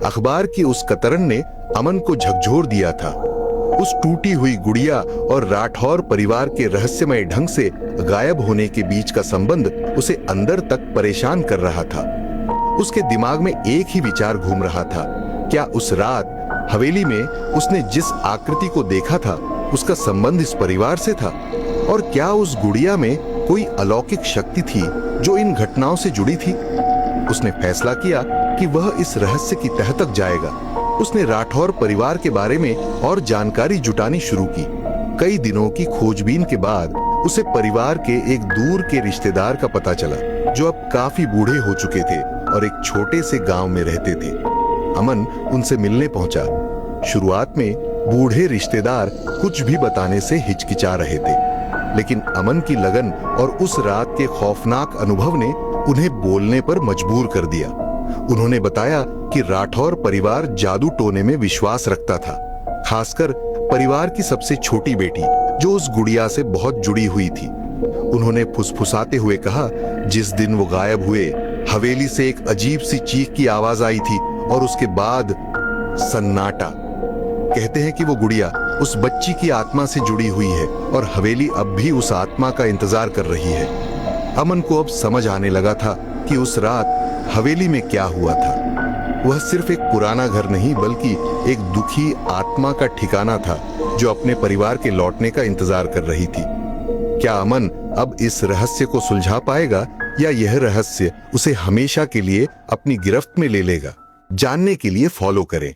अखबार की उस कतरन ने अमन को झकझोर दिया था। उस टूटी हुई गुड़िया और राठौर परिवार के रहस्यमय ढंग से गायब होने के बीच का संबंध उसे अंदर तक परेशान कर रहा था। उसके दिमाग में एक ही विचार घूम रहा था, क्या उस रात हवेली में उसने जिस आकृति को देखा था उसका संबंध इस परिवार से था, और क्या उस गुड़िया में कोई अलौकिक शक्ति थी जो इन घटनाओं से जुड़ी थी। उसने फैसला किया कि वह इस रहस्य की तह तक जाएगा। उसने राठौर परिवार के बारे में और जानकारी जुटानी शुरू की। कई दिनों की खोजबीन के बाद उसे परिवार के एक दूर के रिश्तेदार का पता चला, जो अब काफी बूढ़े हो चुके थे और एक छोटे से गांव में रहते थे। अमन उनसे मिलने पहुंचा। शुरुआत में बूढ़े रिश्तेदार कुछ भी बताने से हिचकिचा रहे थे, लेकिन अमन की लगन और उस रात के खौफनाक अनुभव ने उन्हें बोलने पर मजबूर कर दिया। उन्होंने बताया कि राठौर परिवार जादू टोने में विश्वास रखता था, खासकर परिवार की सबसे छोटी बेटी जो उस गुड़िया से बहुत जुड़ी हुई थी। उन्होंने फुसफुसाते हुए कहा, जिस दिन वो गायब हुए हवेली से एक अजीब सी चीख की आवाज आई थी और उसके बाद सन्नाटा। कहते हैं कि वो गुड़िया उस बच्ची की आत्मा से जुड़ी हुई है और हवेली अब भी उस आत्मा का इंतजार कर रही है। अमन को अब समझ आने लगा था कि उस रात हवेली में क्या हुआ था। वह सिर्फ एक पुराना घर नहीं बल्कि एक दुखी आत्मा का ठिकाना था जो अपने परिवार के लौटने का इंतजार कर रही थी। क्या अमन अब इस रहस्य को सुलझा पाएगा या यह रहस्य उसे हमेशा के लिए अपनी गिरफ्त में ले लेगा? जानने के लिए फॉलो करें।